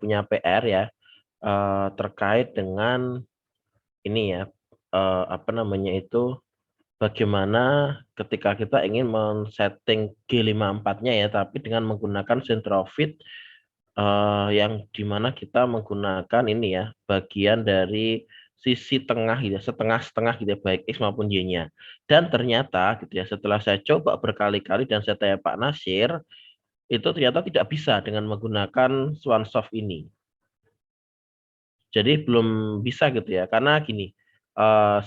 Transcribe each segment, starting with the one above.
punya PR ya, terkait dengan ini ya, apa namanya itu, bagaimana ketika kita ingin men-setting G54-nya ya, tapi dengan menggunakan Centrovid, yang dimana kita menggunakan ini ya, bagian dari sisi tengah gitu ya, setengah-setengah gitu ya, baik X maupun Y-nya. Dan ternyata gitu ya, setelah saya coba berkali-kali dan saya tanya Pak Nasir, itu ternyata tidak bisa dengan menggunakan Swansoft ini. Jadi belum bisa gitu ya, karena gini,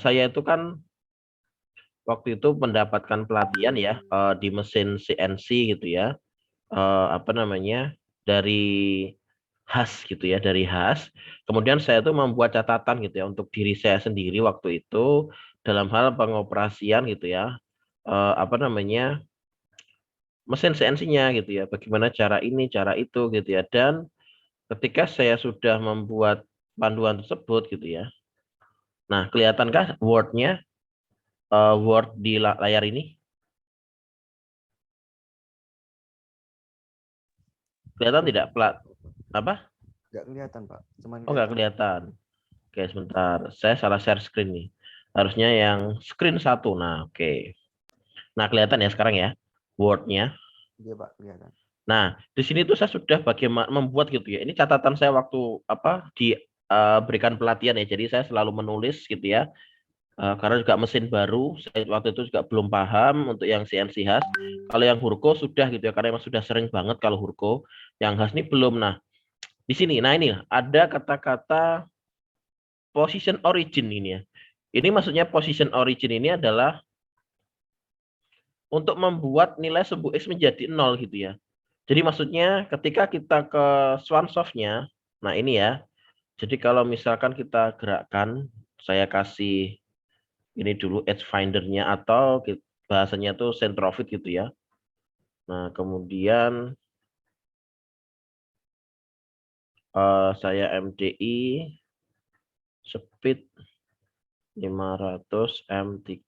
saya itu kan waktu itu mendapatkan pelatihan ya, di mesin CNC gitu ya, apa namanya, dari HAS gitu ya, dari HAS. Kemudian saya tuh membuat catatan gitu ya untuk diri saya sendiri waktu itu dalam hal pengoperasian gitu ya, apa namanya, mesin CNC-nya gitu ya, bagaimana cara ini, cara itu gitu ya. Dan ketika saya sudah membuat panduan tersebut gitu ya, nah kelihatankah Word-nya, Word di layar ini? Kelihatan Oh, tidak plat? Apa? nggak kelihatan, Pak. Cuman Oh, kayak nggak kelihatan. Oke, sebentar. Saya salah share screen nih. Harusnya yang screen satu. Nah, oke. Nah, kelihatan ya sekarang ya, Word-nya. dia, Pak, kelihatan. Nah, di sini tuh saya sudah bagaimana membuat gitu ya. Ini catatan saya waktu apa diberikan pelatihan ya. Jadi saya selalu menulis gitu ya. Karena juga mesin baru, saya waktu itu juga belum paham untuk yang CNC Has. Kalau yang Hurko sudah gitu ya, karena emang sudah sering banget kalau Hurko. Yang Has ini belum. Nah, di sini, nah ini ada kata-kata position origin ini ya. Ini maksudnya position origin ini adalah untuk membuat nilai sebuah X menjadi 0 gitu ya. Jadi maksudnya ketika kita ke Swansoft-nya, nah ini ya. Jadi kalau misalkan kita gerakkan, saya kasih ini dulu Edge Finder-nya atau bahasanya tuh Centrovid gitu ya. Nah, kemudian saya MDI speed 500 M3.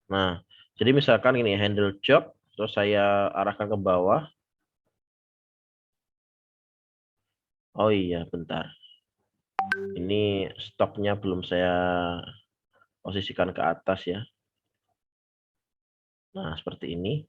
Nah, jadi misalkan ini handle jog, terus saya arahkan ke bawah. Oh iya, bentar. Ini stoknya belum saya posisikan ke atas ya. Nah, seperti ini.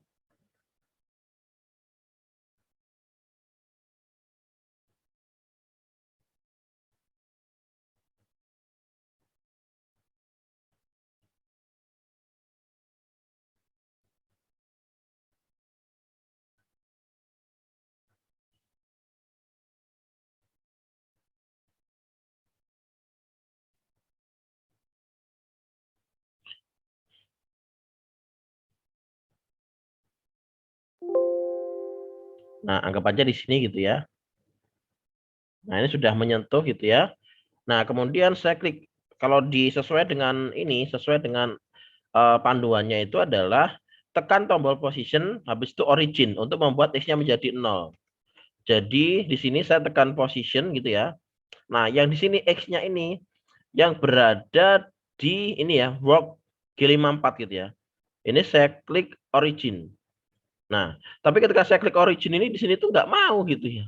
Nah, anggap aja di sini gitu ya. Nah, ini sudah menyentuh gitu ya. Nah, kemudian saya klik, kalau sesuai dengan ini, sesuai dengan panduannya itu adalah tekan tombol position, habis itu origin untuk membuat X-nya menjadi 0. Jadi di sini saya tekan position gitu ya. Nah, yang di sini X-nya ini yang berada di ini ya, work G54 gitu ya. Ini saya klik origin. Nah, tapi ketika saya klik origin ini di sini tuh nggak mau gitu ya.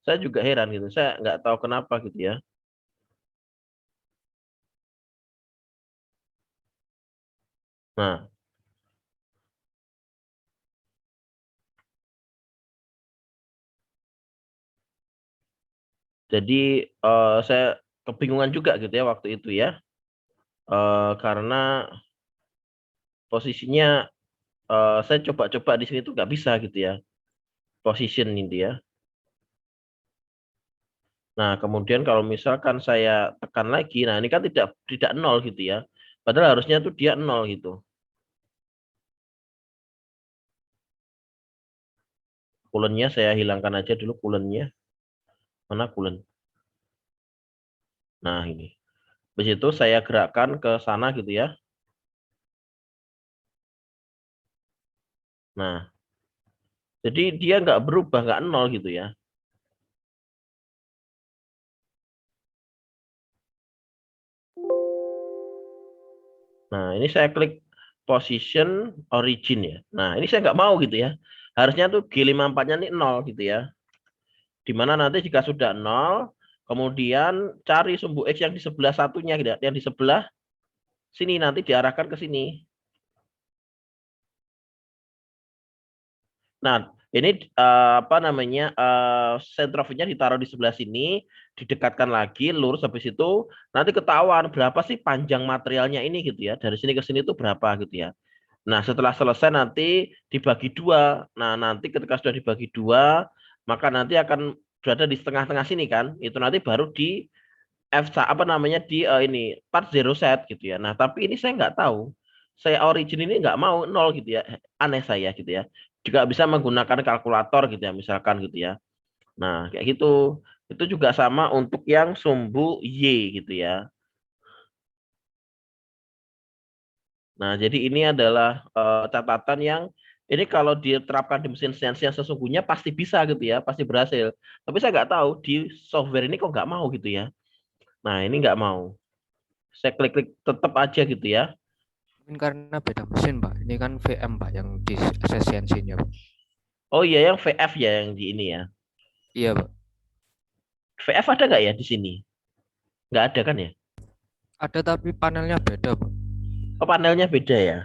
Saya juga heran gitu. Saya nggak tahu kenapa gitu ya. Nah, jadi saya kebingungan juga gitu ya waktu itu ya. Karena posisinya saya coba-coba di sini tuh nggak bisa gitu ya. Position ini ya. Nah, kemudian kalau misalkan saya tekan lagi, nah ini kan tidak tidak nol gitu ya. Padahal harusnya tuh dia nol gitu. Coolant-nya saya hilangkan aja dulu coolant-nya. Mana coolant? Nah, ini. Habis itu saya gerakkan ke sana gitu ya. Nah, jadi dia nggak berubah, nggak nol gitu ya. Nah, ini saya klik position origin ya. Nah, ini saya nggak mau gitu ya. Harusnya tuh G54-nya ini 0 gitu ya. Dimana nanti jika sudah 0, kemudian cari sumbu X yang di sebelah satunya, gitu ya. Yang di sebelah sini nanti diarahkan ke sini. Nah, ini apa namanya, sentrofitnya ditaruh di sebelah sini, didekatkan lagi, lurus habis itu nanti ketahuan berapa sih panjang materialnya ini gitu ya. Dari sini ke sini itu berapa gitu ya. Nah, setelah selesai nanti dibagi dua. Nah, nanti ketika sudah dibagi dua, maka nanti akan berada di tengah-tengah sini kan. Itu nanti baru di apa namanya di ini part zero set gitu ya. Nah, tapi ini saya nggak tahu. Saya origin ini nggak mau nol gitu ya. Aneh saya gitu ya. Juga bisa menggunakan kalkulator gitu ya, misalkan gitu ya. Nah, kayak gitu. Itu juga sama untuk yang sumbu Y gitu ya. Nah, jadi ini adalah catatan yang ini kalau diterapkan di mesin CNC yang sesungguhnya pasti bisa gitu ya, pasti berhasil. Tapi saya nggak tahu di software ini kok nggak mau gitu ya. Nah, ini nggak mau. Saya klik-klik tetap aja gitu ya. Mungkin karena beda mesin, Pak. Ini kan VM, Pak, yang di CNC-nya, Pak. Oh iya, yang VF ya yang di ini ya. Iya, Pak. VF ada nggak ya di sini? Nggak ada kan ya? Ada tapi panelnya beda, Pak. Oh, panelnya beda ya.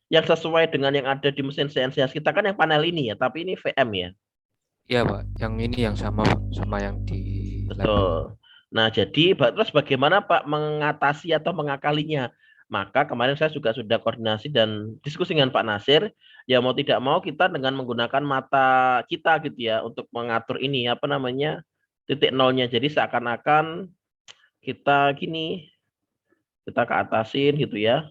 Yang sesuai dengan yang ada di mesin CNC kita kan yang panel ini ya, tapi ini VM ya. Iya, Pak. Yang ini yang sama, Pak, sama yang di laptop. Betul. Nah, jadi terus bagaimana Pak mengatasi atau mengakalinya? Maka kemarin saya juga sudah koordinasi dan diskusi dengan Pak Nasir. Ya mau tidak mau kita dengan menggunakan mata kita gitu ya untuk mengatur ini apa namanya titik nolnya. Jadi seakan-akan kita gini, kita ke atasin gitu ya.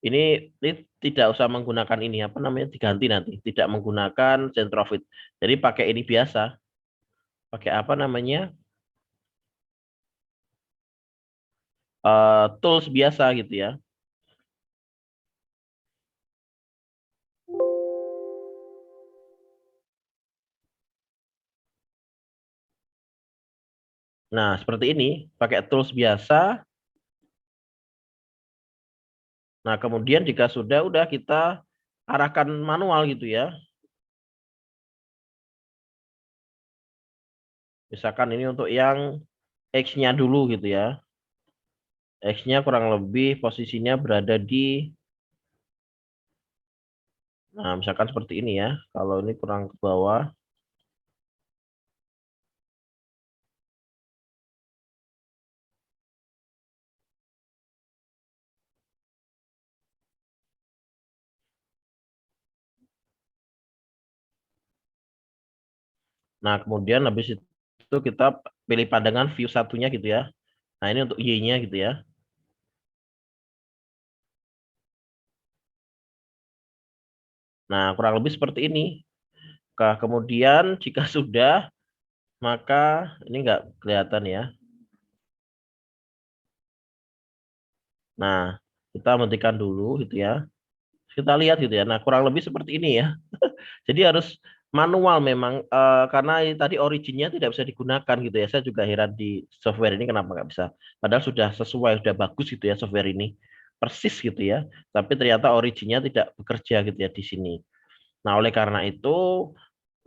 Ini tidak usah menggunakan ini apa namanya diganti nanti, tidak menggunakan centrovid. Jadi pakai ini biasa, pakai apa namanya tools biasa gitu ya. Nah, seperti ini, pakai tools biasa. Nah, kemudian jika sudah, udah kita arahkan manual gitu ya. Misalkan ini untuk yang X-nya dulu gitu ya. X-nya kurang lebih posisinya berada di, nah misalkan seperti ini ya. Kalau ini kurang ke bawah. Nah, kemudian habis itu kita pilih pandangan view satunya gitu ya. Nah, ini untuk Y-nya gitu ya. Nah, kurang lebih seperti ini. Kemudian jika sudah, maka ini enggak kelihatan ya. Nah, kita hentikan dulu gitu ya. Kita lihat gitu ya. Nah, kurang lebih seperti ini ya. Jadi harus manual memang karena ini tadi originnya tidak bisa digunakan gitu ya. Saya juga heran di software ini kenapa nggak bisa. Padahal sudah sesuai, sudah bagus gitu ya software ini. Persis gitu ya. Tapi ternyata originnya tidak bekerja gitu ya di sini. Nah, oleh karena itu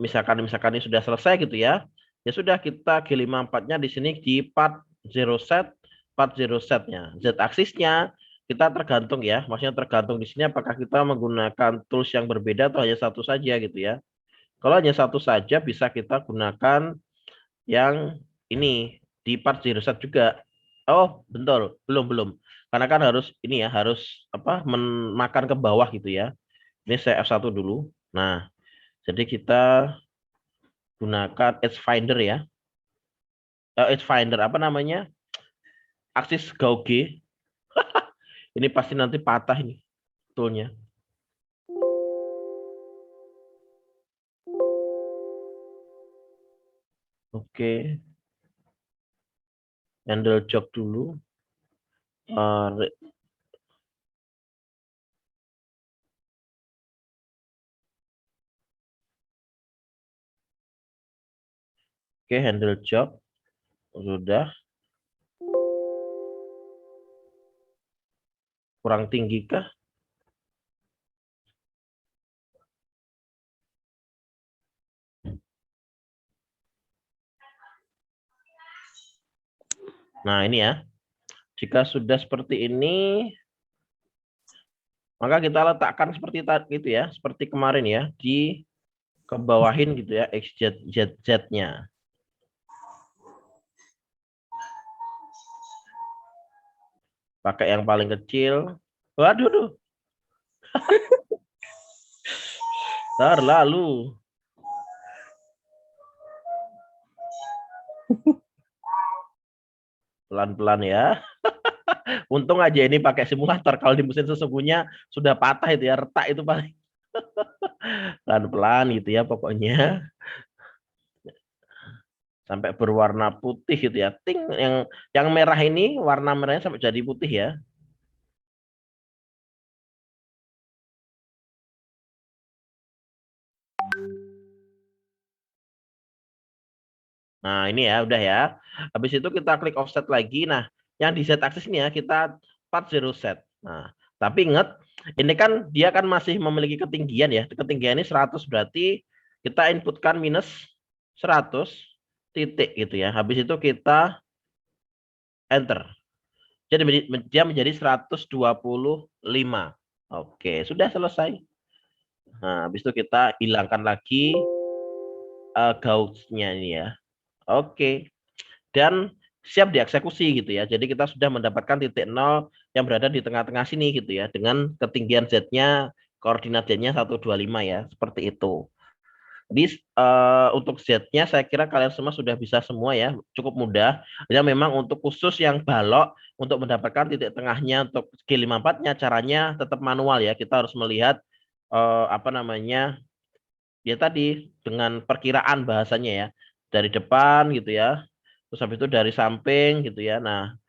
misalkan ini sudah selesai gitu ya. Ya sudah kita G54-nya di sini di part zero set, part zero setnya. Z aksisnya kita tergantung ya, maksudnya tergantung di sini apakah kita menggunakan tools yang berbeda atau hanya satu saja gitu ya. Kalau hanya satu saja bisa kita gunakan yang ini di part zero set juga. Oh, betul, belum belum. Karena kan harus ini ya, harus apa makan ke bawah gitu ya. Ini saya F1 dulu. Nah, jadi kita gunakan Edge Finder ya. Edge Finder apa namanya? Aksis Gauge. Ini pasti nanti patah ini toolnya. Oke, handle jog dulu. Oke, handle jog sudah. Kurang tinggi kah? Nah, ini ya. Jika sudah seperti ini, maka kita letakkan seperti tadi itu ya, seperti kemarin ya, di kebawahin gitu ya, XZ-Z-nya. Pakai yang paling kecil. Waduh, duh. Terlalu. Pelan-pelan ya. Untung aja ini pakai simulator. Kalau di mesin sesungguhnya sudah patah itu ya, retak itu paling. Pelan-pelan gitu ya pokoknya. Sampai berwarna putih gitu ya. Ting, yang merah ini warna merahnya sampai jadi putih ya. Nah, ini ya udah ya. Habis itu kita klik offset lagi. Nah, yang di Z axis ini ya kita 40 set. Nah, tapi ingat ini kan dia kan masih memiliki ketinggian ya. Ketinggian ini 100 berarti kita inputkan minus 100 titik gitu ya. Habis itu kita enter. Jadi dia menjadi 125. Oke, sudah selesai. Nah, habis itu kita hilangkan lagi gauge-nya ini ya. Oke. Dan siap dieksekusi gitu ya. Jadi kita sudah mendapatkan titik nol yang berada di tengah-tengah sini gitu ya. Dengan ketinggian Z-nya, koordinat Z-nya 125 ya. Seperti itu. Jadi untuk Z-nya saya kira kalian semua sudah bisa semua ya. Cukup mudah. Ya memang untuk khusus yang balok, untuk mendapatkan titik tengahnya untuk G54-nya caranya tetap manual ya. Kita harus melihat apa namanya, ya tadi dengan perkiraan bahasanya ya. Dari depan gitu ya. Terus habis itu dari samping gitu ya. Nah,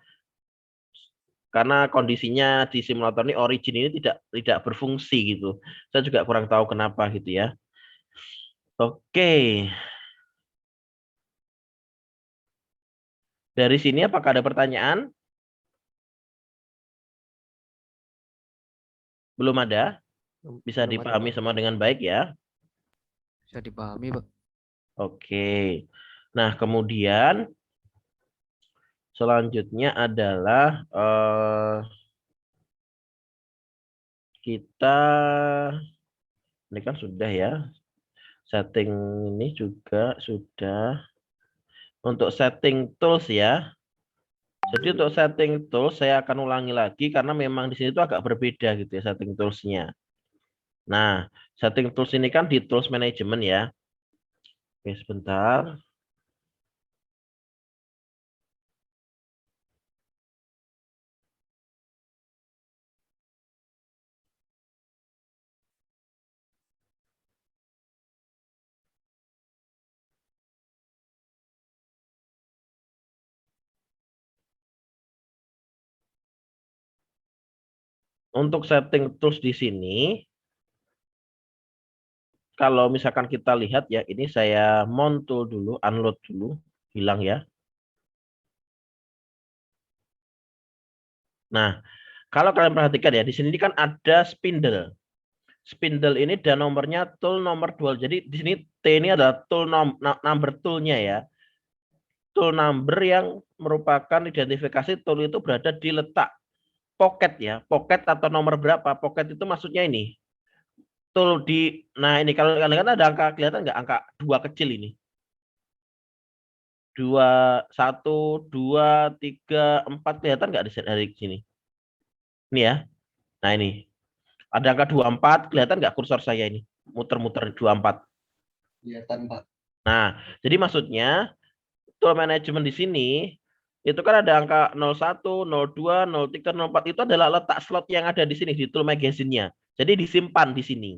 karena kondisinya di simulator ini origin ini tidak berfungsi gitu. Saya juga kurang tahu kenapa gitu ya. Oke. Dari sini apakah ada pertanyaan? Belum ada? Bisa Belum ada, dipahami Pak. sama dengan baik ya. Bisa dipahami, Pak. Oke. Nah, kemudian selanjutnya adalah kita ini kan sudah ya. Setting ini juga sudah. Untuk setting tools ya. Jadi untuk setting tools saya akan ulangi lagi karena memang di sini itu agak berbeda gitu ya setting toolsnya. Nah, setting tools ini kan di tools management ya. Oke, sebentar. Untuk setting tools di sini, kalau misalkan kita lihat ya, ini saya mount tool dulu, unload dulu, hilang ya. Nah, kalau kalian perhatikan ya, di sini kan ada spindle. Spindle ini dan nomornya tool nomor 2. Jadi di sini T ini adalah tool number toolnya ya. Tool number yang merupakan identifikasi tool itu berada di letak pocket ya. Pocket atau nomor berapa? Pocket itu maksudnya ini. Tool di, nah ini kalau kalian kan ada angka, kelihatan nggak angka 2 kecil ini? 2, 1, 2, 3, 4 kelihatan nggak dari sini? Ini ya. Nah ini. Ada angka 24, kelihatan nggak kursor saya ini? Muter-muter 24. Kelihatan, Pak. Nah, jadi maksudnya tool management di sini itu kan ada angka 01, 02, 03, 04 itu adalah letak slot yang ada di sini di tool magazine-nya. Jadi disimpan di sini.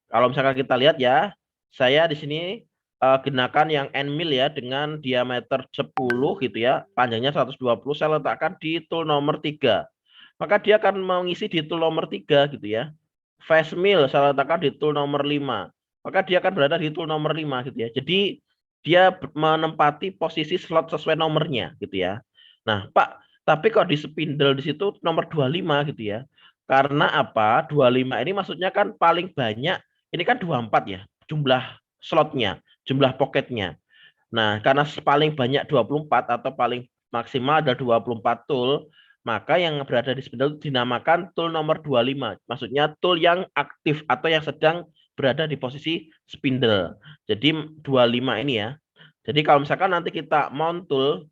Kalau misalkan kita lihat ya, saya di sini gunakan yang N mil ya dengan diameter 10 gitu ya, panjangnya 120 saya letakkan di tool nomor 3. Maka dia akan mengisi di tool nomor 3 gitu ya. Face mil saya letakkan di tool nomor 5. Maka dia akan berada di tool nomor 5 gitu ya. Jadi dia menempati posisi slot sesuai nomornya gitu ya. Nah, Pak, tapi kok di spindle di situ nomor 25 gitu ya. Karena apa? 25 ini maksudnya kan paling banyak, ini kan 24 ya, jumlah slotnya, jumlah poketnya. Nah, karena paling banyak 24 atau paling maksimal ada 24 tool, maka yang berada di spindle itu dinamakan tool nomor 25. Maksudnya tool yang aktif atau yang sedang berada di posisi spindle. Jadi 25 ini ya. Jadi kalau misalkan nanti kita mount tool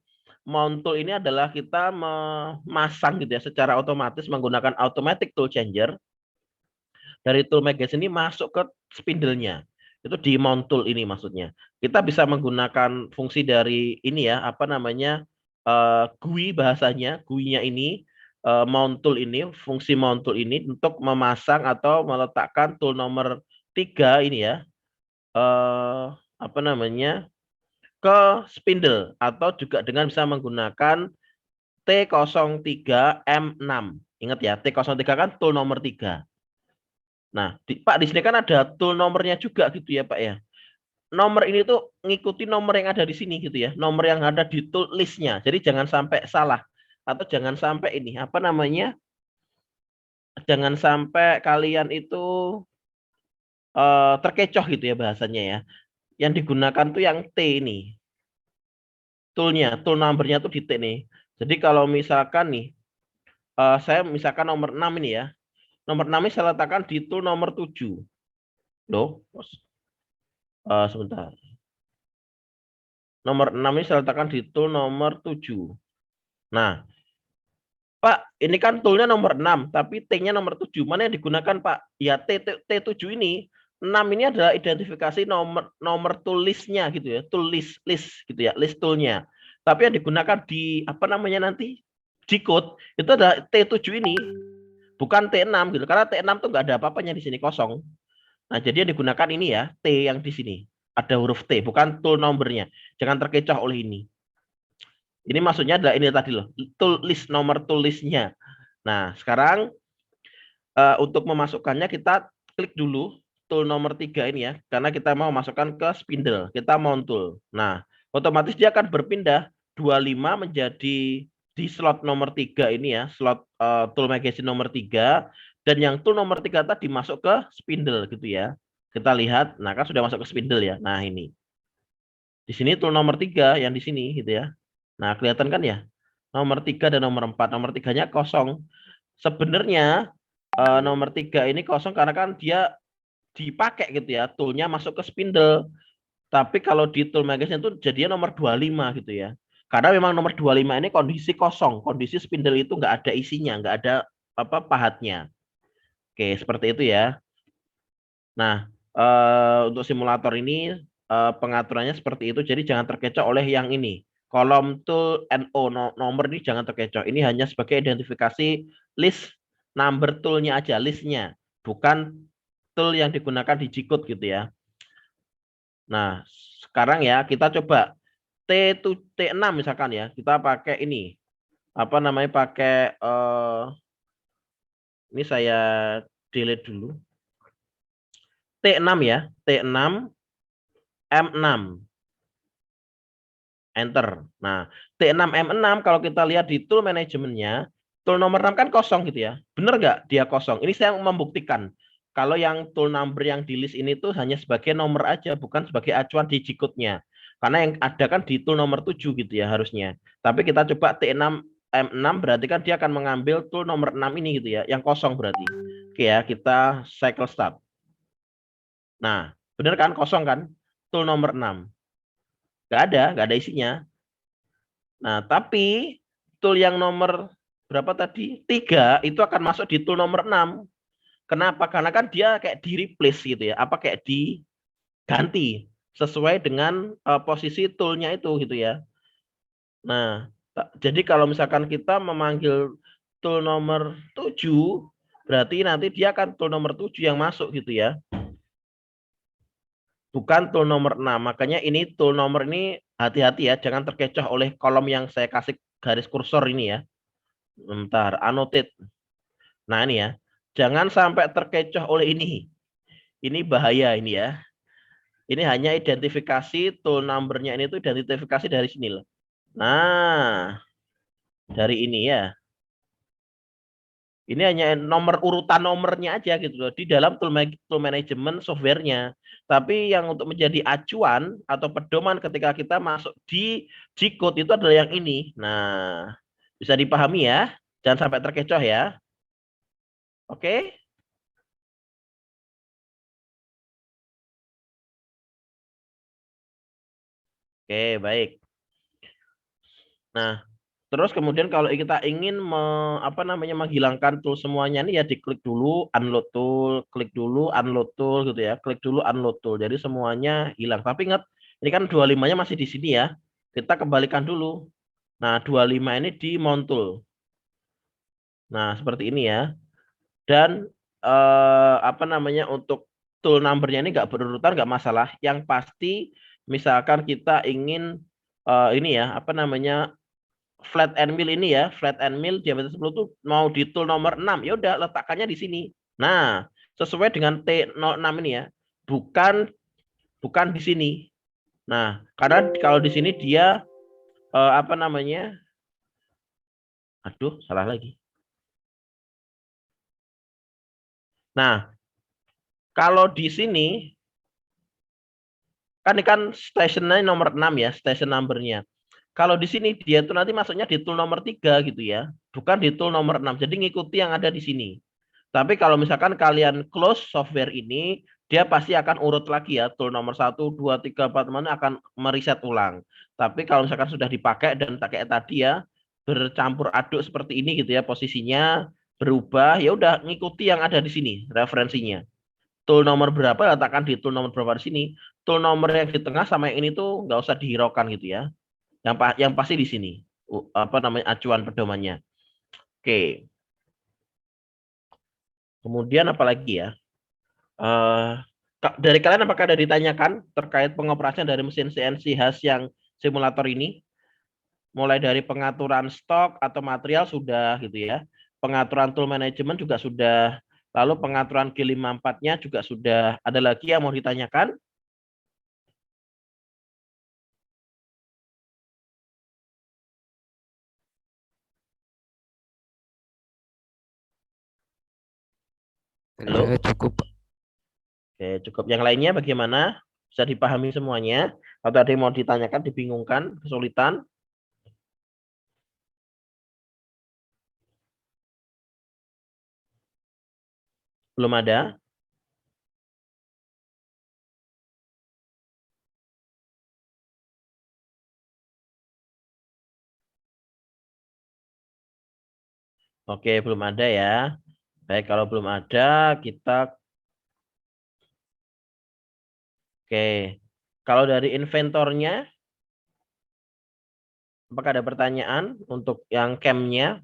ini adalah kita memasang gitu ya secara otomatis menggunakan automatic tool changer dari tool magazine ini masuk ke spindle-nya. Itu di mount tool ini maksudnya. Kita bisa menggunakan fungsi dari ini ya, apa namanya? GUI bahasanya, GUI-nya ini mount tool ini, fungsi mount tool ini untuk memasang atau meletakkan tool nomor 3 ini ya. Apa namanya? Ke spindle atau juga dengan bisa menggunakan T03M6. Ingat ya, T03 kan tool nomor 3. Nah, Pak, di sini kan ada tool nomornya juga gitu ya, Pak ya. Nomor ini tuh ngikuti nomor yang ada di sini gitu ya. Nomor yang ada di tool listnya. Jadi jangan sampai salah. Atau jangan sampai ini, apa namanya? Jangan sampai kalian itu terkecoh gitu ya bahasanya ya. Yang digunakan tuh yang T ini. Toolnya, tool numbernya tuh di T nih. Jadi kalau misalkan nih, saya misalkan nomor 6 ini ya. Nomor 6 ini saya letakkan di tool nomor 7. Loh, sebentar. Nomor 6 ini saya letakkan di tool nomor 7. Nah, Pak, ini kan toolnya nomor 6, tapi T-nya nomor 7. Mana yang digunakan, Pak? Ya, T7 ini. 6 ini adalah identifikasi nomor tool list-nya gitu ya. Tool list gitu ya, list tool-nya. Tapi yang digunakan di, apa namanya nanti? Di code, itu adalah T7 ini. Bukan T6 gitu. Karena T6 tuh nggak ada apa-apanya di sini, kosong. Nah, jadi yang digunakan ini ya, T yang di sini. Ada huruf T, bukan tool nomornya. Jangan terkecoh oleh ini. Ini maksudnya adalah ini tadi loh, tool list, nomor tool list-nya. Nah, sekarang untuk memasukkannya kita klik dulu tool nomor 3 ini ya, karena kita mau masukkan ke spindle. Kita mount tool. Nah, otomatis dia akan berpindah 25 menjadi di slot nomor 3 ini ya, slot tool magazine nomor 3, dan yang tool nomor 3 tadi masuk ke spindle gitu ya. Kita lihat, nah kan sudah masuk ke spindle ya. Nah, ini. Di sini tool nomor 3 yang di sini gitu ya. Nah, kelihatan kan ya? Nomor 3 dan nomor 4. Nomor 3-nya kosong. Sebenarnya nomor 3 ini kosong karena kan dia dipakai gitu ya. Toolnya masuk ke spindle. Tapi kalau di tool magazine itu jadinya nomor 25 gitu ya. Karena memang nomor 25 ini kondisi kosong. Kondisi spindle itu nggak ada isinya. Nggak ada apa pahatnya. Oke, seperti itu ya. Nah, untuk simulator ini pengaturannya seperti itu. Jadi jangan terkecoh oleh yang ini. Kolom tool NO nomor ini jangan terkecoh. Ini hanya sebagai identifikasi list number toolnya aja, listnya, bukan tool yang digunakan di G-code gitu ya. Nah, sekarang ya kita coba T6 misalkan ya, kita pakai ini, apa namanya, pakai ini saya delete dulu. T6 ya, T6 M6. Enter. Nah, T6M6 kalau kita lihat di tool manajemennya, tool nomor 6 kan kosong gitu ya. Benar nggak dia kosong? Ini saya membuktikan. Kalau yang tool number yang di list ini tuh hanya sebagai nomor aja, bukan sebagai acuan di G-code-nya. Karena yang ada kan di tool nomor 7 gitu ya harusnya. Tapi kita coba T6M6 berarti kan dia akan mengambil tool nomor 6 ini gitu ya, yang kosong berarti. Oke ya, kita cycle start. Nah, benar kan kosong kan? Tool nomor 6. Nggak ada isinya. Nah, tapi tool yang nomor berapa tadi? 3 itu akan masuk di tool nomor 6. Kenapa? Karena kan dia kayak di replace gitu ya. Apa kayak diganti sesuai dengan posisi toolnya itu gitu ya. Nah, jadi kalau misalkan kita memanggil tool nomor 7, berarti nanti dia akan tool nomor 7 yang masuk gitu ya. Bukan tool nomor 6. Makanya ini tool nomor ini hati-hati ya, jangan terkecoh oleh kolom yang saya kasih garis kursor ini ya. Bentar, annotate. Nah, ini ya. Jangan sampai terkecoh oleh ini. Ini bahaya ini ya. Ini hanya identifikasi tool number-nya ini tuh identifikasi dari sini loh. Nah, dari ini ya. Ini hanya nomor urutan nomornya aja gitu loh di dalam tool management softwarenya. Tapi yang untuk menjadi acuan atau pedoman ketika kita masuk di G-code itu adalah yang ini. Nah, bisa dipahami ya. Jangan sampai terkecoh ya. Oke? Oke, baik. Nah, terus kemudian kalau kita ingin menghilangkan tool semuanya ini ya diklik dulu unload tool gitu ya. Klik dulu unload tool. Jadi semuanya hilang. Tapi ingat, ini kan 25-nya masih di sini ya. Kita kembalikan dulu. Nah, 25 ini di mount tool. Nah, seperti ini ya. Dan untuk tool number-nya ini nggak berurutan nggak masalah. Yang pasti misalkan kita ingin ini ya, flat end mill ini ya, flat end mill diameter 10 tuh mau di tool nomor 6. Ya udah letakkannya di sini. Nah, sesuai dengan T06 ini ya. Bukan bukan di sini. Nah, karena kalau di sini dia aduh, salah lagi. Nah, kalau di sini kan ini kan stationnya nomor 6 ya, station number-nya. Kalau di sini dia tuh nanti masuknya di tool nomor 3 gitu ya, bukan di tool nomor 6. Jadi ngikuti yang ada di sini. Tapi kalau misalkan kalian close software ini, dia pasti akan urut lagi ya, tool nomor 1, 2, 3, 4 mana akan mereset ulang. Tapi kalau misalkan sudah dipakai dan kayak tadi ya, bercampur aduk seperti ini gitu ya, posisinya berubah, ya udah ngikuti yang ada di sini referensinya. Tool nomor berapa letakkan di tool nomor berapa di sini. Tool nomor yang di tengah sama yang ini tuh nggak usah dihiraukan gitu ya. Yang pasti di sini. Acuan pedomannya. Oke. Kemudian apalagi ya? Eh, dari kalian apakah ada ditanyakan terkait pengoperasian dari mesin CNC khas yang simulator ini? Mulai dari pengaturan stok atau material sudah gitu ya. Pengaturan tool management juga sudah. Lalu pengaturan G54-nya juga sudah. Ada lagi yang mau ditanyakan? Dari Halo? saya cukup, Pak. Oke, cukup. Yang lainnya bagaimana? Bisa dipahami semuanya? Atau ada yang mau ditanyakan, dibingungkan, kesulitan? Belum ada? Oke, belum ada ya. Baik, kalau belum ada, kita... Oke. Kalau dari inventornya, apakah ada pertanyaan untuk yang camp-nya?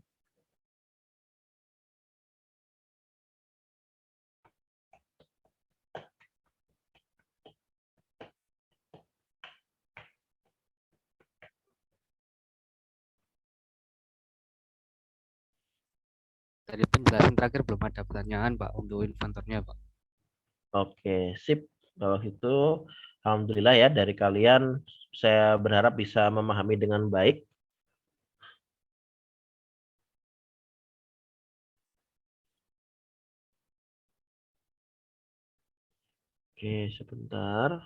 Dari penjelasan terakhir belum ada pertanyaan, Pak, untuk inventornya, Pak. Oke, sip. Kalau itu, alhamdulillah ya dari kalian, saya berharap bisa memahami dengan baik. Oke, sebentar.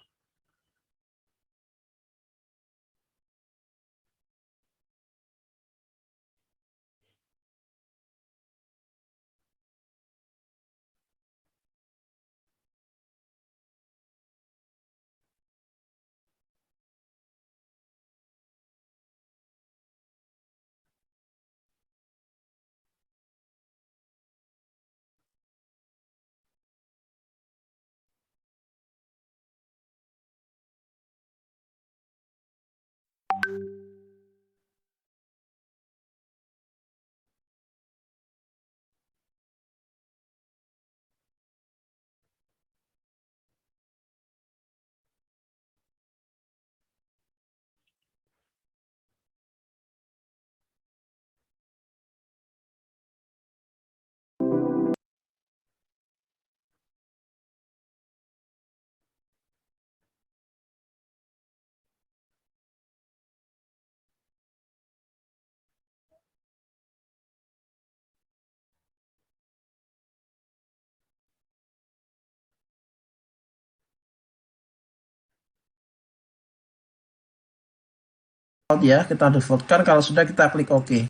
ya, kita defaultkan. Kalau sudah kita klik OK.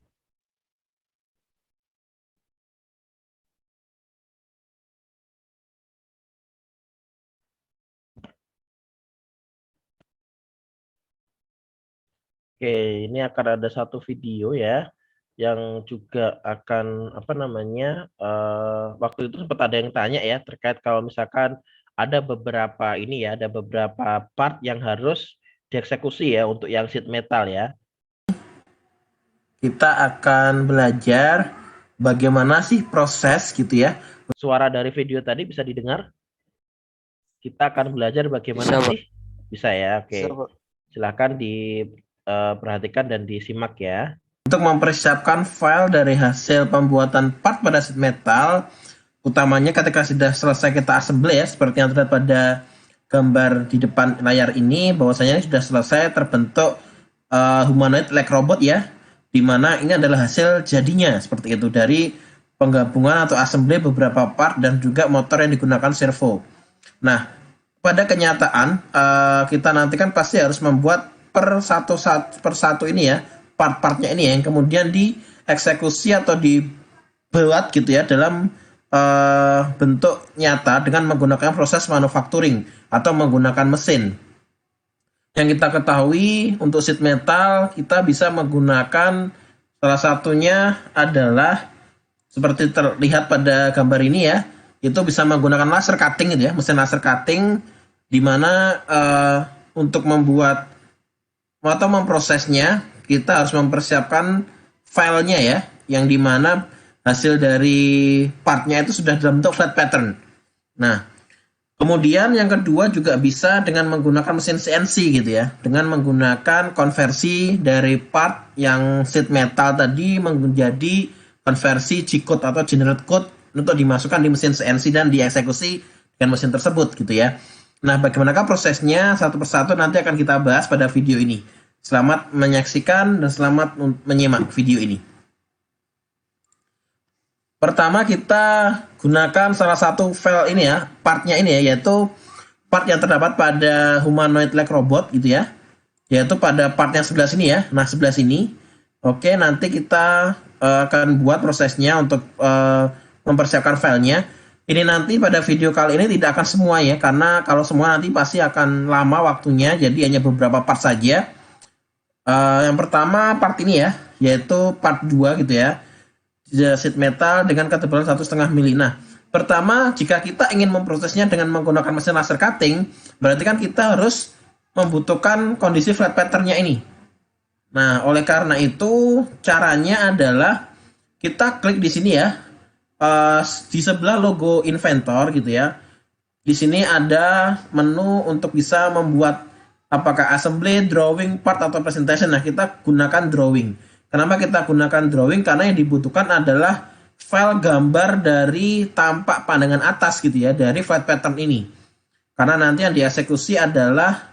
Oke, ini akan ada satu video ya, yang juga akan waktu itu sempat ada yang tanya ya terkait kalau misalkan ada beberapa ada beberapa part yang harus dieksekusi ya untuk yang sheet metal ya. Kita akan belajar bagaimana sih proses gitu ya. Suara dari video tadi bisa didengar? Kita akan belajar bagaimana Bisa, Pak. sih? Bisa ya, oke. Bisa, Pak. Silahkan diperhatikan dan disimak ya. Untuk mempersiapkan file dari hasil pembuatan part pada sheet metal, utamanya ketika sudah selesai kita assembly ya, seperti yang terlihat pada gambar di depan layar ini, bahwasanya ini sudah selesai terbentuk humanoid like robot ya, di mana ini adalah hasil jadinya seperti itu dari penggabungan atau assembly beberapa part dan juga motor yang digunakan servo. Nah, pada kenyataan kita nanti kan pasti harus membuat per satu ini ya, part-partnya ini ya, yang kemudian dieksekusi atau dibuat gitu ya dalam bentuk nyata dengan menggunakan proses manufacturing atau menggunakan mesin. Yang kita ketahui untuk sheet metal kita bisa menggunakan salah satunya adalah seperti terlihat pada gambar ini ya, itu bisa menggunakan laser cutting gitu ya, mesin laser cutting, di mana untuk membuat atau memprosesnya kita harus mempersiapkan filenya ya, yang dimana hasil dari partnya itu sudah dalam bentuk flat pattern. Nah, kemudian yang kedua juga bisa dengan menggunakan mesin CNC gitu ya, dengan menggunakan konversi dari part yang sheet metal tadi menjadi konversi G-code atau generate code untuk dimasukkan di mesin CNC dan dieksekusi dengan mesin tersebut gitu ya. Nah, bagaimanakah prosesnya satu persatu nanti akan kita bahas pada video ini. Selamat menyaksikan dan selamat menyimak video ini. Pertama kita gunakan salah satu file ini ya, partnya ini ya, yaitu part yang terdapat pada humanoid like robot gitu ya, yaitu pada part yang sebelah sini ya. Nah, sebelah sini. Oke, nanti kita akan buat prosesnya untuk mempersiapkan filenya. Ini nanti pada video kali ini tidak akan semua ya, karena kalau semua nanti pasti akan lama waktunya, jadi hanya beberapa part saja. Yang pertama part ini ya, yaitu part 2 gitu ya, sheet metal dengan ketebalan 1,5 mili. Nah, pertama jika kita ingin memprosesnya dengan menggunakan mesin laser cutting, berarti kan kita harus membutuhkan kondisi flat patternnya ini. Nah, oleh karena itu caranya adalah kita klik di sini ya, di sebelah logo inventor gitu ya. Di sini ada menu untuk bisa membuat apakah assembly, drawing, part atau presentation. Nah, kita gunakan drawing. Kenapa kita gunakan drawing? Karena yang dibutuhkan adalah file gambar dari tampak pandangan atas gitu ya, dari flat pattern ini. Karena nanti yang dieksekusi adalah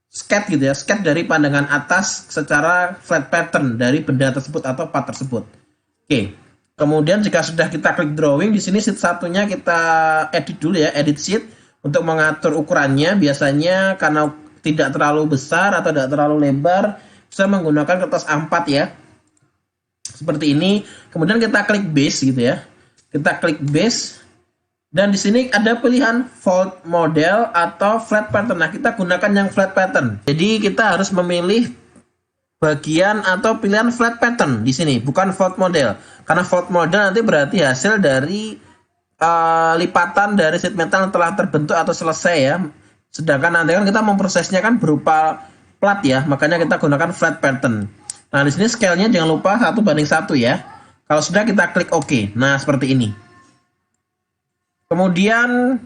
sketch gitu ya, sketch dari pandangan atas secara flat pattern dari benda tersebut atau part tersebut. Oke. Kemudian jika sudah kita klik drawing, di sini sheet satunya kita edit dulu ya, edit sheet untuk mengatur ukurannya. Biasanya karena tidak terlalu besar atau tidak terlalu lebar, bisa menggunakan kertas A4 ya. Seperti ini. Kemudian kita klik base gitu ya. Kita klik base dan di sini ada pilihan fold model atau flat pattern. Nah, kita gunakan yang flat pattern. Jadi kita harus memilih bagian atau pilihan flat pattern di sini, bukan fold model. Karena fold model nanti berarti hasil dari lipatan dari sheet metal yang telah terbentuk atau selesai ya. Sedangkan nanti kan kita memprosesnya kan berupa plat ya, makanya kita gunakan flat pattern. Nah, di sini scale-nya jangan lupa 1:1 ya. Kalau sudah kita klik OK. Nah, seperti ini. Kemudian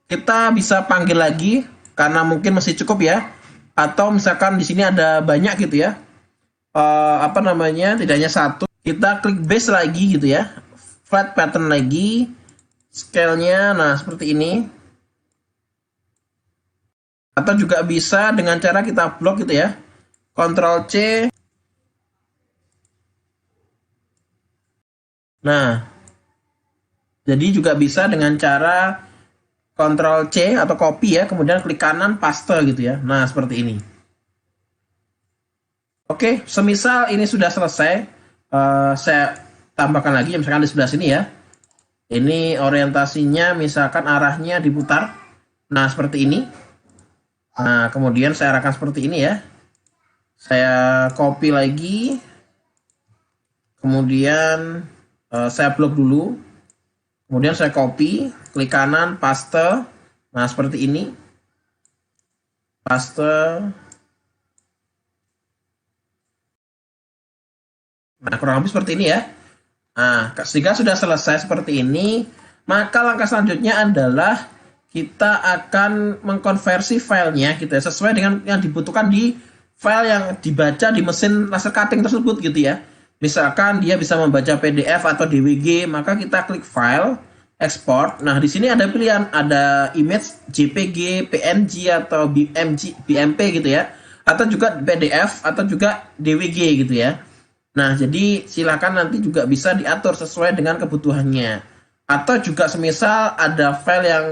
kita bisa panggil lagi karena mungkin masih cukup ya. Atau misalkan di sini ada banyak gitu ya. Tidak hanya satu. Kita klik base lagi gitu ya. Flat pattern lagi. Scale-nya nah seperti ini. Atau juga bisa dengan cara kita blok gitu ya. Ctrl C. Nah, jadi juga bisa dengan cara Ctrl C atau copy ya, kemudian klik kanan paste gitu ya. Nah, seperti ini. Oke, semisal ini sudah selesai, saya tambahkan lagi, misalkan di sebelah sini ya. Ini orientasinya, misalkan arahnya diputar. Nah, seperti ini. Nah, kemudian saya arahkan seperti ini ya. Saya copy lagi. Kemudian saya blok dulu. Kemudian saya copy, klik kanan, paste. Nah, seperti ini. Paste. Nah, kurang lebih seperti ini ya. Nah, jika sudah selesai seperti ini, maka langkah selanjutnya adalah kita akan mengkonversi filenya gitu ya, sesuai dengan yang dibutuhkan di file yang dibaca di mesin laser cutting tersebut gitu ya. Misalkan dia bisa membaca PDF atau DWG, maka kita klik file, export. Nah, di sini ada pilihan, ada image JPG, PNG atau BMP gitu ya. Atau juga PDF atau juga DWG gitu ya. Nah, jadi silakan nanti juga bisa diatur sesuai dengan kebutuhannya. Atau juga semisal ada file yang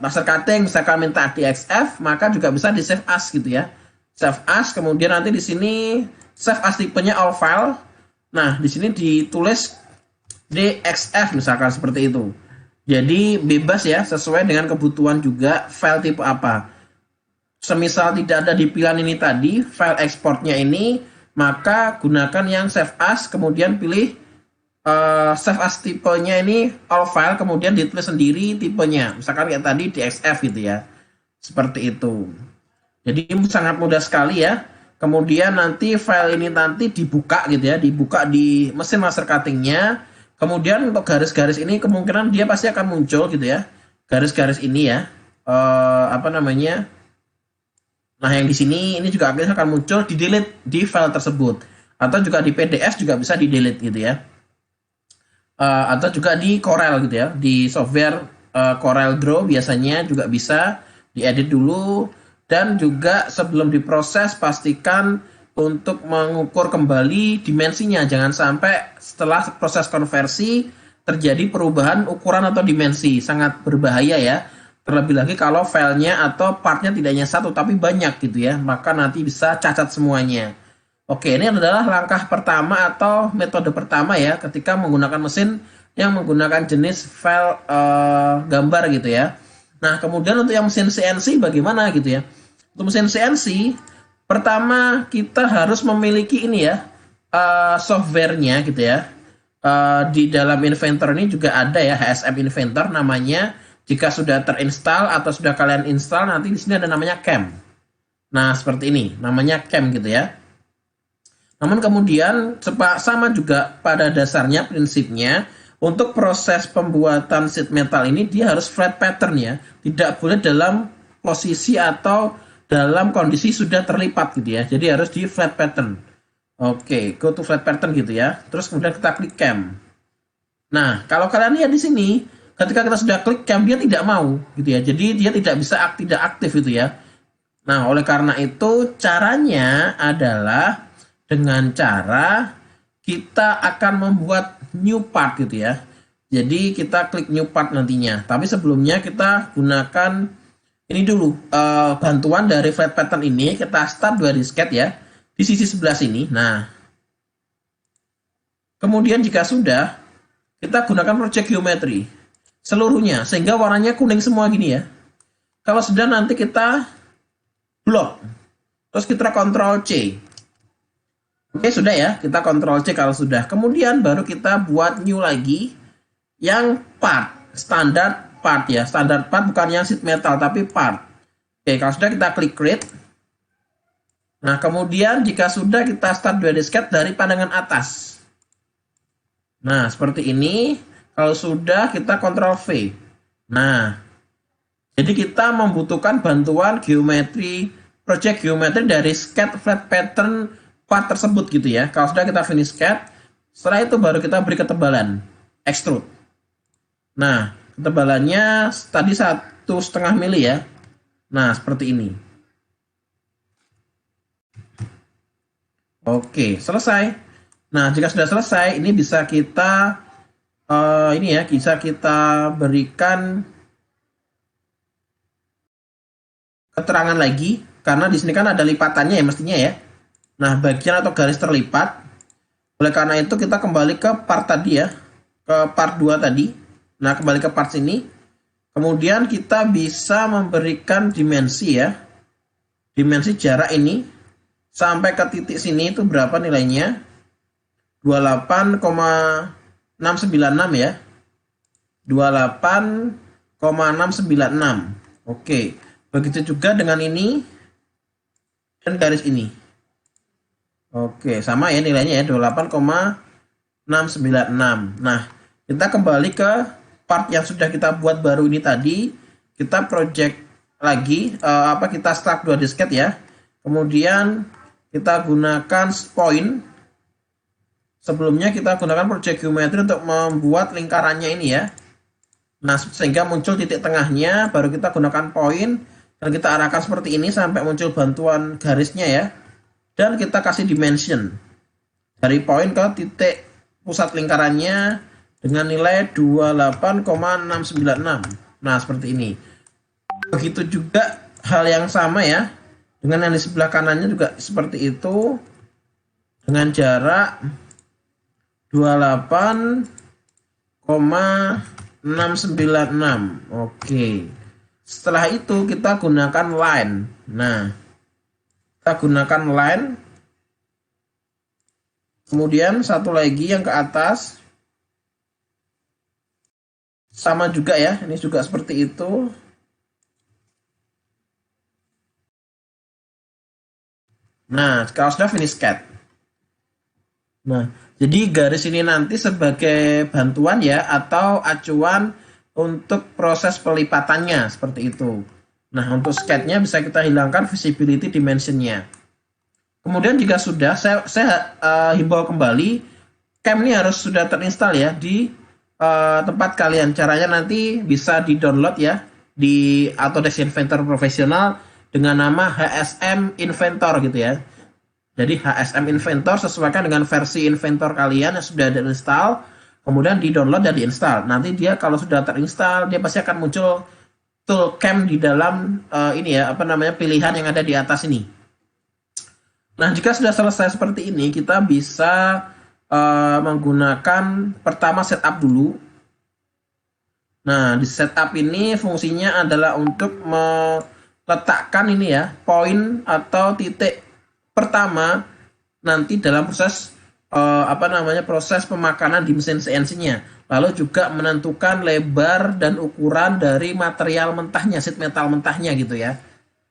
laser cutting misalkan minta DXF, maka juga bisa di save as gitu ya. Save as, kemudian nanti di sini save as tipenya all file. Nah, di sini ditulis DXF misalkan seperti itu. Jadi bebas ya, sesuai dengan kebutuhan juga file tipe apa. Semisal tidak ada di pilihan ini tadi, file exportnya ini, maka gunakan yang save as, kemudian pilih save as tipenya ini all file, kemudian ditulis sendiri tipenya, misalkan kayak tadi DXF gitu ya, seperti itu. Jadi sangat mudah sekali ya. Kemudian nanti file ini nanti dibuka gitu ya, dibuka di mesin laser cuttingnya. Kemudian untuk garis-garis ini kemungkinan dia pasti akan muncul gitu ya, garis-garis ini ya, apa namanya. Nah, yang di sini ini juga akan muncul di delete di file tersebut, atau juga di PDF juga bisa di delete gitu ya. Atau juga di Corel gitu ya, di software Corel Draw biasanya juga bisa diedit dulu. Dan juga sebelum diproses pastikan untuk mengukur kembali dimensinya, jangan sampai setelah proses konversi terjadi perubahan ukuran atau dimensi, sangat berbahaya ya. Terlebih lagi kalau filenya atau partnya tidak hanya satu tapi banyak gitu ya, maka nanti bisa cacat semuanya. Oke, ini adalah langkah pertama atau metode pertama ya ketika menggunakan mesin yang menggunakan jenis file gambar gitu ya. Nah, kemudian untuk yang mesin CNC bagaimana gitu ya. Untuk mesin CNC, pertama kita harus memiliki ini ya, softwarenya gitu ya. Di dalam Inventor ini juga ada ya, HSM Inventor namanya. Jika sudah terinstall atau sudah kalian install, nanti di sini ada namanya CAM. Nah, seperti ini, namanya CAM gitu ya. Namun kemudian sama juga pada dasarnya prinsipnya untuk proses pembuatan sheet metal ini dia harus flat pattern ya, tidak boleh dalam posisi atau dalam kondisi sudah terlipat gitu ya. Jadi harus di flat pattern. Oke, go to flat pattern gitu ya. Terus kemudian kita klik CAM. Nah, kalau kalian lihat di sini, ketika kita sudah klik CAM dia tidak mau gitu ya. Jadi dia tidak bisa tidak aktif gitu ya. Nah, oleh karena itu caranya adalah dengan cara kita akan membuat new part gitu ya. Jadi kita klik new part nantinya. Tapi sebelumnya kita gunakan ini dulu bantuan dari flat pattern ini. Kita start dua diskette ya di sisi sebelah sini. Nah, kemudian jika sudah, kita gunakan project geometry seluruhnya sehingga warnanya kuning semua gini ya. Kalau sudah nanti kita blok. Terus kita Ctrl C. Oke, sudah ya, kita Ctrl C kalau sudah. Kemudian baru kita buat new lagi yang part, standar part ya. Standar part bukan yang sheet metal tapi part. Oke, kalau sudah kita klik create. Nah, kemudian jika sudah kita start dua diskette dari pandangan atas. Nah, seperti ini. Kalau sudah kita Ctrl V. Nah, jadi kita membutuhkan bantuan geometri, project geometri dari sketch flat pattern part tersebut gitu ya. Kalau sudah kita finish sketch, setelah itu baru kita beri ketebalan, extrude. Nah, ketebalannya tadi 1,5 mili ya. Nah, seperti ini. Oke, selesai. Nah, jika sudah selesai, ini bisa kita ini ya, bisa kita berikan keterangan lagi karena di sini kan ada lipatannya ya mestinya ya. Nah, bagian atau garis terlipat. Oleh karena itu kita kembali ke part tadi ya, ke part 2 tadi. Nah, kembali ke part sini. Kemudian kita bisa memberikan dimensi ya. Dimensi jarak ini sampai ke titik sini itu berapa nilainya? 28,696 ya. 28,696. Oke. Begitu juga dengan ini dan garis ini. Oke, sama ya nilainya ya 28,696. Nah, kita kembali ke part yang sudah kita buat baru ini tadi. Kita project lagi kita start 2 disket ya. Kemudian kita gunakan point. Sebelumnya kita gunakan project geometry untuk membuat lingkarannya ini ya. Nah, sehingga muncul titik tengahnya, baru kita gunakan point dan kita arahkan seperti ini sampai muncul bantuan garisnya ya. Dan kita kasih dimension dari point ke titik pusat lingkarannya dengan nilai 28,696. Nah, seperti ini. Begitu juga hal yang sama ya. Dengan yang di sebelah kanannya juga seperti itu. Dengan jarak 28,696. Oke. Setelah itu kita gunakan line. Nah, kita gunakan line. Kemudian satu lagi yang ke atas. Sama juga ya, ini juga seperti itu. Nah, kalau sudah finish cut. Nah, jadi garis ini nanti sebagai bantuan ya atau acuan untuk proses pelipatannya seperti itu. Nah, untuk sketnya bisa kita hilangkan visibility dimensionnya. Kemudian jika sudah, saya himbau kembali, cam ini harus sudah terinstall ya di tempat kalian. Caranya nanti bisa di-download ya di Autodesk Inventor Profesional dengan nama HSM Inventor gitu ya. Jadi HSM Inventor sesuaikan dengan versi Inventor kalian yang sudah diinstal, kemudian di-download dan diinstal. Nanti dia kalau sudah terinstall, dia pasti akan muncul toolcam di dalam pilihan yang ada di atas ini. Nah, jika sudah selesai seperti ini, kita bisa menggunakan pertama setup dulu. Nah, di setup ini fungsinya adalah untuk meletakkan ini ya, poin atau titik pertama nanti dalam proses proses pemakanan di mesin CNC-nya. Lalu juga menentukan lebar dan ukuran dari material mentahnya, sheet metal mentahnya gitu ya.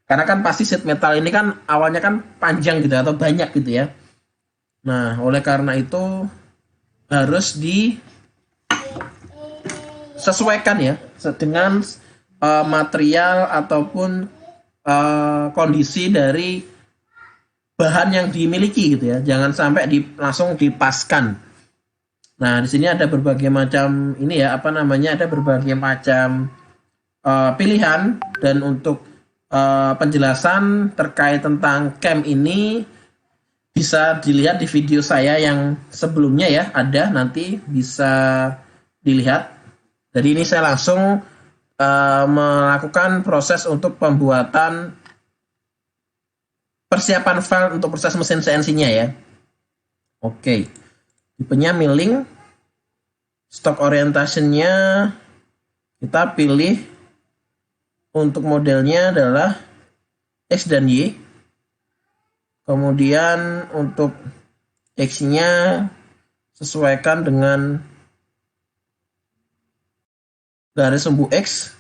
Karena kan pasti sheet metal ini kan awalnya kan panjang gitu atau banyak gitu ya. Nah, oleh karena itu harus disesuaikan ya dengan material ataupun kondisi dari bahan yang dimiliki gitu ya. Jangan sampai langsung dipaskan. Nah, di sini ada berbagai macam ada berbagai macam pilihan, dan untuk penjelasan terkait tentang cam ini bisa dilihat di video saya yang sebelumnya ya, ada nanti bisa dilihat. Jadi ini saya langsung melakukan proses untuk pembuatan persiapan file untuk proses mesin CNC-nya ya. Oke. Tipenya milling. Stock orientation-nya kita pilih untuk modelnya adalah X dan Y. Kemudian untuk X-nya sesuaikan dengan garis sumbu X.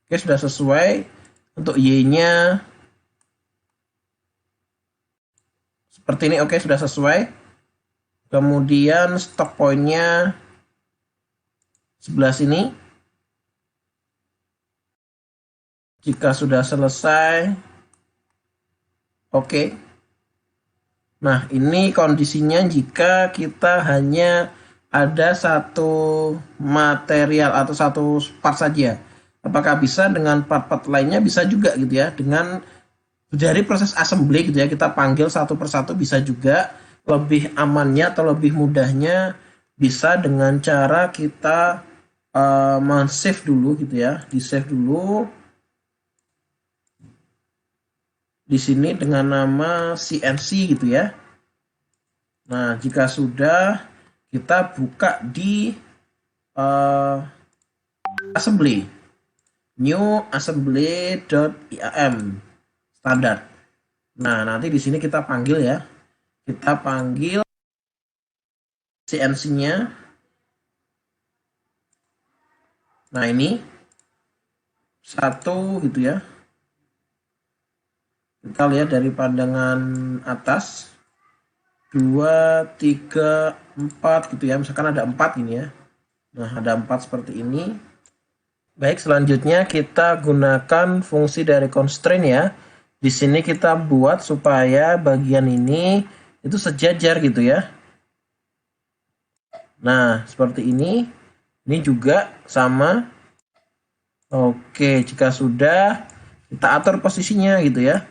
Oke, sudah sesuai. Untuk Y-nya seperti ini, oke, sudah sesuai. Kemudian stock point-nya sebelah sini. Jika sudah selesai, oke. Nah, ini kondisinya jika kita hanya ada satu material atau satu part saja. Apakah bisa dengan part-part lainnya? Bisa juga gitu ya. Dengan dari proses assembly gitu ya, kita panggil satu persatu bisa juga. Lebih amannya atau lebih mudahnya bisa dengan cara kita men-save dulu gitu ya. Di-save dulu. di sini dengan nama CNC gitu ya. Nah, jika sudah, kita buka di assembly, new assembly.iam standar. Nah, nanti di sini kita panggil ya, kita panggil CNC-nya. Nah, ini satu gitu ya. Kita lihat dari pandangan atas, 2, 3, 4 gitu ya. Misalkan ada 4 ini ya. Nah, ada 4 seperti ini. Baik, selanjutnya kita gunakan fungsi dari constraint ya. Di sini kita buat supaya bagian ini itu sejajar gitu ya. Nah, seperti ini. Ini juga sama. Oke, jika sudah, kita atur posisinya gitu ya.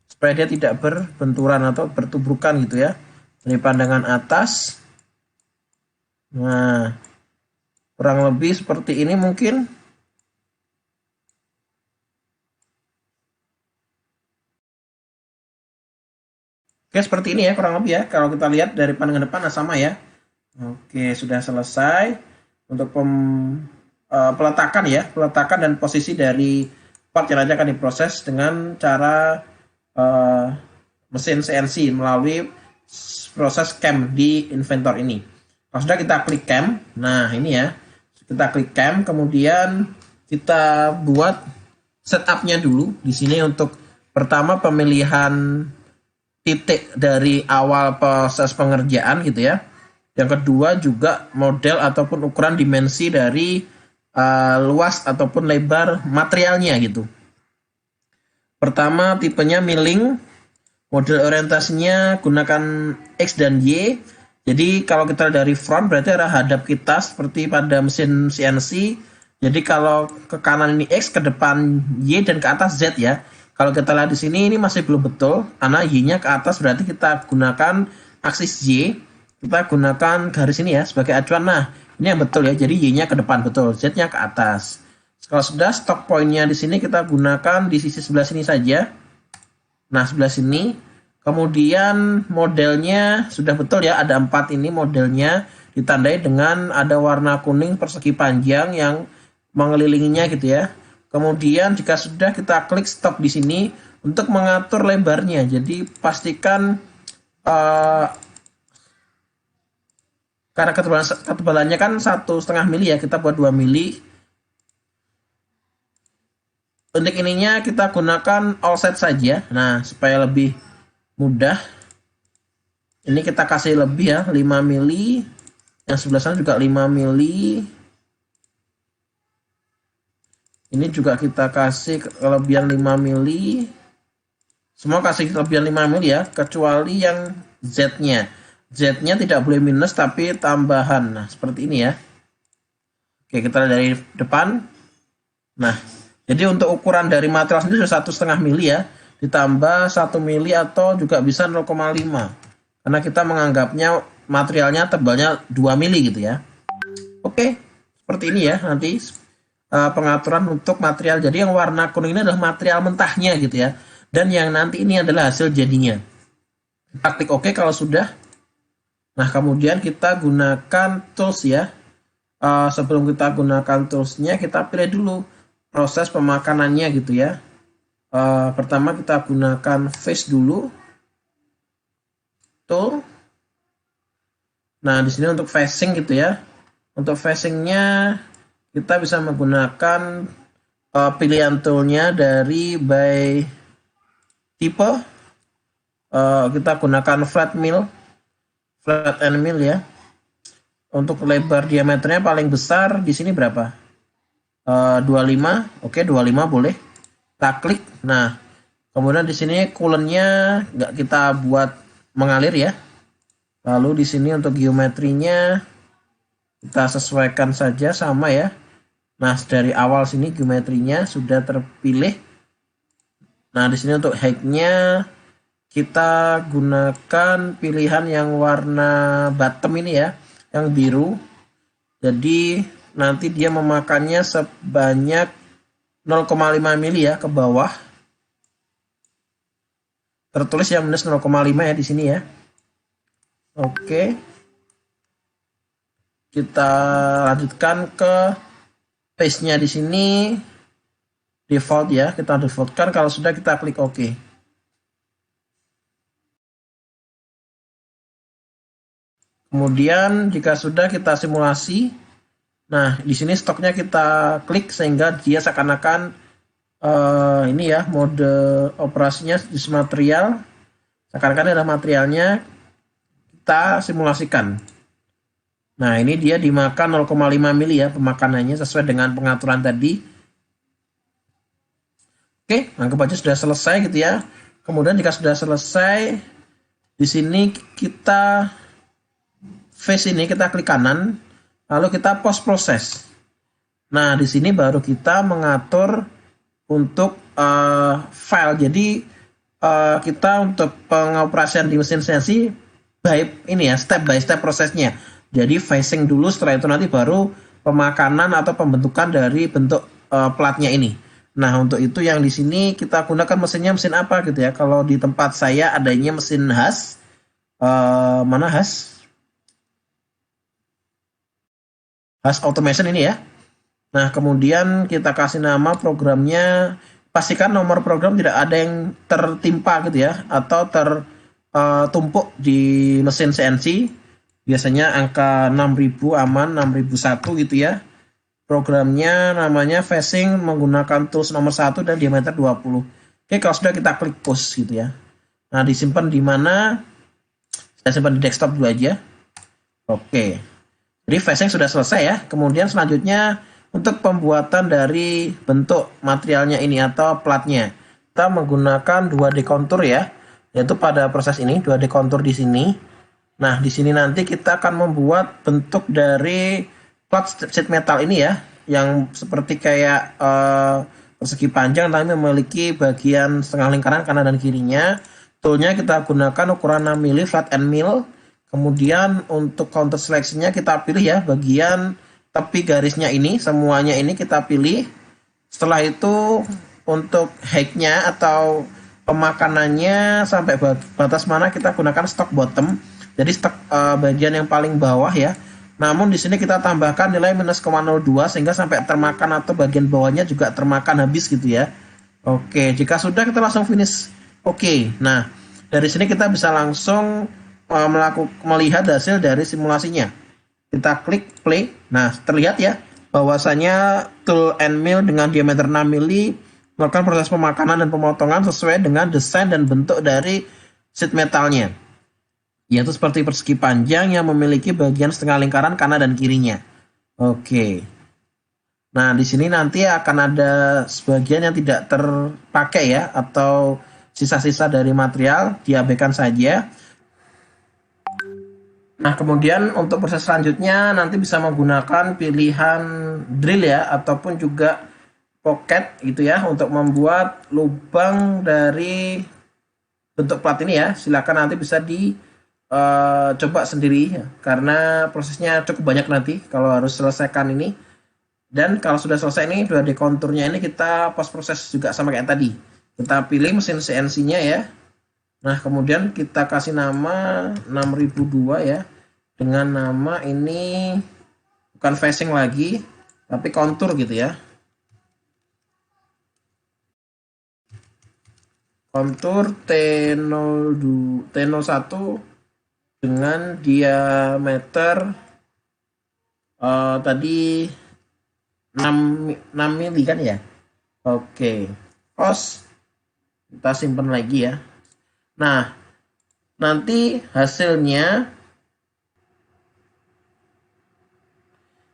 Supaya dia tidak berbenturan atau bertubrukan gitu ya. Dari pandangan atas. Nah, kurang lebih seperti ini mungkin. Oke, seperti ini ya kurang lebih ya. Kalau kita lihat dari pandangan depan sama ya. Oke, sudah selesai untuk peletakan ya, peletakan dan posisi dari part yang nanti akan diproses dengan cara mesin CNC melalui proses cam di inventor ini. Kalau sudah kita klik cam, nah ini ya, kita klik cam, kemudian kita buat setupnya dulu di sini untuk pertama pemilihan titik dari awal proses pengerjaan gitu ya. Yang kedua juga model ataupun ukuran dimensi dari luas ataupun lebar materialnya gitu. Pertama tipenya milling, model orientasinya gunakan X dan Y. Jadi kalau kita dari front berarti arah hadap kita seperti pada mesin CNC. Jadi kalau ke kanan ini X, ke depan Y dan ke atas Z ya. Kalau kita lihat di sini ini masih belum betul karena Y-nya ke atas, berarti kita gunakan aksis Y. Kita gunakan garis ini ya sebagai acuan. Nah, ini yang betul ya. Jadi Y-nya ke depan betul, Z-nya ke atas. Kalau sudah, stock point-nya di sini kita gunakan di sisi sebelah sini saja. Nah, sebelah sini. Kemudian modelnya sudah betul ya, ada 4 ini modelnya ditandai dengan ada warna kuning persegi panjang yang mengelilinginya gitu ya. Kemudian jika sudah, kita klik stop di sini untuk mengatur lebarnya. Jadi pastikan karena ketebalannya kan 1,5 mili ya, kita buat 2 mili. Untuk ininya kita gunakan offset saja. Nah, supaya lebih mudah. Ini kita kasih lebih ya, 5 mili. Yang sebelah sana juga 5 mili. Ini juga kita kasih kelebihan 5 mili. Semua kasih kelebihan 5 mili ya, kecuali yang Z-nya. Z-nya tidak boleh minus tapi tambahan. Nah, seperti ini ya. Oke, kita lihat dari depan. Nah, jadi untuk ukuran dari material sendiri sudah 1,5 mili ya. Ditambah 1 mili atau juga bisa 0,5. Karena kita menganggapnya materialnya tebalnya 2 mili gitu ya. Oke, seperti ini ya nanti pengaturan untuk material. Jadi yang warna kuning ini adalah material mentahnya gitu ya. Dan yang nanti ini adalah hasil jadinya. Kita klik OK kalau sudah. Nah, kemudian kita gunakan tools ya. Sebelum kita gunakan toolsnya, kita pilih dulu proses pemakanannya gitu ya. Pertama kita gunakan face dulu. Tool. Nah, di sini untuk facing gitu ya. Untuk facingnya kita bisa menggunakan pilihan toolnya dari by tipe. Kita gunakan flat and mill ya. Untuk lebar diameternya paling besar di sini berapa? 25. Oke, 25 boleh. Kita klik. Nah, kemudian di sini coolant-nya nggak kita buat mengalir ya. Lalu di sini untuk geometrinya kita sesuaikan saja sama ya. Nah, dari awal sini geometrinya sudah terpilih. Nah, di sini untuk height-nya kita gunakan pilihan yang warna bottom ini ya, yang biru. Jadi nanti dia memakannya sebanyak 0,5 mili ya ke bawah. tertulis ya minus 0,5 ya di sini ya. Oke. Kita lanjutkan ke paste-nya di sini. Default ya, kita defaultkan. Kalau sudah kita klik OK. Kemudian jika sudah kita simulasi. Nah, di sini stoknya kita klik sehingga dia seakan-akan ini ya, mode operasinya di material. Seakan-akan ada materialnya. Kita simulasikan. Nah, ini dia dimakan 0,5 mili ya pemakanannya sesuai dengan pengaturan tadi. Oke, anggap aja sudah selesai gitu ya. Kemudian jika sudah selesai, di sini kita face ini kita klik kanan, lalu kita post proses. Nah, di sini baru kita mengatur untuk file. Jadi kita untuk pengoperasian di mesin CNC ini ya, step by step prosesnya. Jadi facing dulu, setelah itu nanti baru pemakanan atau pembentukan dari bentuk platnya ini. Nah, untuk itu yang di sini kita gunakan mesinnya mesin apa gitu ya. Kalau di tempat saya adanya mesin Haas. Mana Haas? Haas Automation ini ya. Nah, kemudian kita kasih nama programnya. Pastikan nomor program tidak ada yang tertimpa gitu ya, atau tertumpuk di mesin CNC. Biasanya angka 6000 aman, 6001 gitu ya. Programnya namanya facing menggunakan tools nomor 1 dan diameter 20. Oke, kalau sudah kita klik push gitu ya. Nah, disimpan di mana? Saya simpan di desktop dulu aja. Oke. Jadi facing sudah selesai ya. Kemudian selanjutnya untuk pembuatan dari bentuk materialnya ini atau platnya. Kita menggunakan 2D contour ya. Yaitu pada proses ini 2D contour di sini. Nah, di sini nanti kita akan membuat bentuk dari plat sheet metal ini ya, yang seperti kayak persegi panjang tapi memiliki bagian setengah lingkaran kanan dan kirinya. Toolnya kita gunakan ukuran 6 mili flat end mill. Kemudian untuk counter seleksinya kita pilih ya, bagian tepi garisnya ini, semuanya ini kita pilih. Setelah itu untuk height-nya atau pemakanannya sampai batas mana kita gunakan stock bottom. Jadi stok bagian yang paling bawah ya. Namun di sini kita tambahkan nilai minus 0,02 sehingga sampai termakan atau bagian bawahnya juga termakan habis gitu ya. Oke, jika sudah kita langsung finish. Oke, nah dari sini kita bisa langsung melihat hasil dari simulasinya. Kita klik play. Nah, terlihat ya bahwasanya tool end mill dengan diameter 6 mili melakukan proses pemakanan dan pemotongan sesuai dengan desain dan bentuk dari sheet metalnya. Yaitu seperti persegi panjang yang memiliki bagian setengah lingkaran kanan dan kirinya. Oke. Nah, di sini nanti akan ada sebagian yang tidak terpakai ya, atau sisa-sisa dari material, diabaikan saja. Nah, kemudian untuk proses selanjutnya nanti bisa menggunakan pilihan drill ya, ataupun juga pocket gitu ya, untuk membuat lubang dari bentuk plat ini ya. Silakan nanti bisa coba sendiri ya, karena prosesnya cukup banyak nanti kalau harus selesaikan ini. Dan kalau sudah selesai ini 2D konturnya ini kita post proses juga sama kayak tadi. Kita pilih mesin CNC-nya ya. Nah, kemudian kita kasih nama 6002 ya, dengan nama ini bukan facing lagi tapi kontur gitu ya. Kontur T01 dengan diameter tadi 6 mili kan ya. Oke, pause. Kita simpan lagi ya. Nah, nanti hasilnya,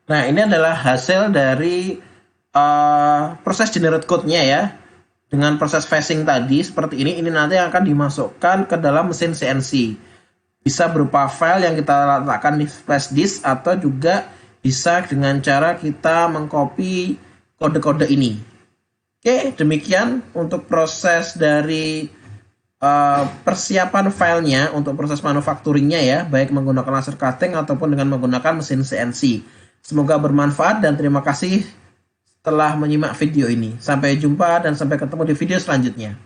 nah ini adalah hasil dari proses generate code-nya ya. Dengan proses facing tadi seperti ini nanti akan dimasukkan ke dalam mesin CNC. Bisa berupa file yang kita letakkan di flash disk, atau juga bisa dengan cara kita mengcopy kode-kode ini. Oke, demikian untuk proses dari persiapan filenya untuk proses manufacturingnya ya, baik menggunakan laser cutting ataupun dengan menggunakan mesin CNC. Semoga bermanfaat dan terima kasih telah menyimak video ini. Sampai jumpa dan sampai ketemu di video selanjutnya.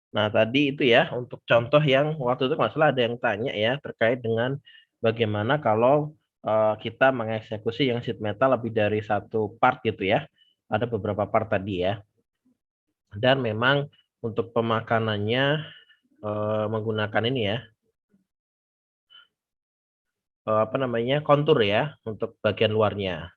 Nah, tadi itu ya untuk contoh yang waktu itu nggak salah ada yang tanya ya terkait dengan bagaimana kalau kita mengeksekusi yang sheet metal lebih dari satu part gitu ya. Ada beberapa part tadi ya. Dan memang untuk pemakanannya menggunakan ini ya, apa namanya, kontur ya untuk bagian luarnya.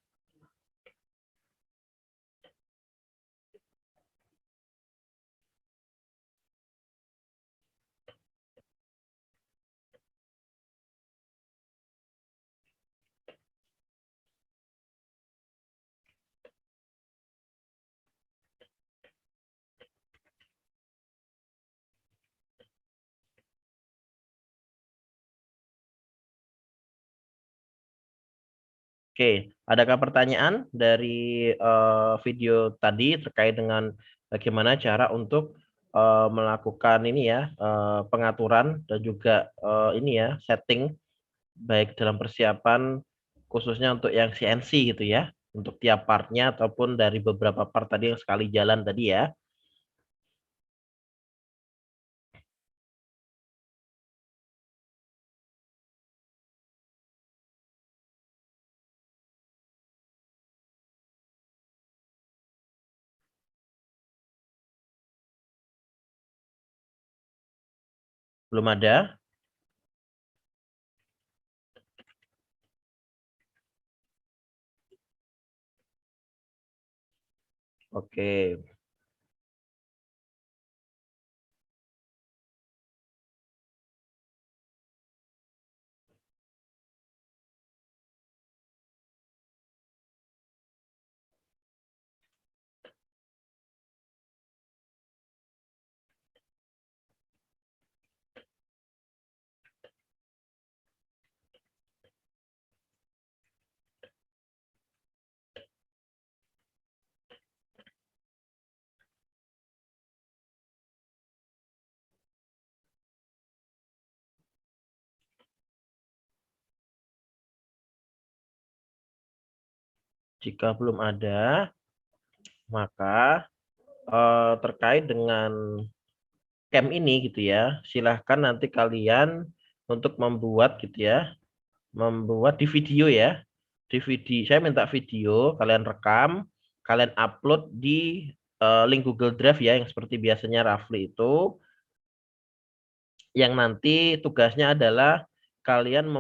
Oke, adakah pertanyaan dari video tadi terkait dengan bagaimana cara untuk melakukan ini ya, pengaturan dan juga ini ya, setting baik dalam persiapan khususnya untuk yang CNC gitu ya, untuk tiap partnya ataupun dari beberapa part tadi yang sekali jalan tadi ya. Belum ada? Oke. Jika belum ada, maka terkait dengan cam ini gitu ya, silahkan nanti kalian untuk membuat gitu ya, membuat di video ya, di video saya minta video kalian rekam, kalian upload di link Google Drive ya, yang seperti biasanya Rafli itu, yang nanti tugasnya adalah kalian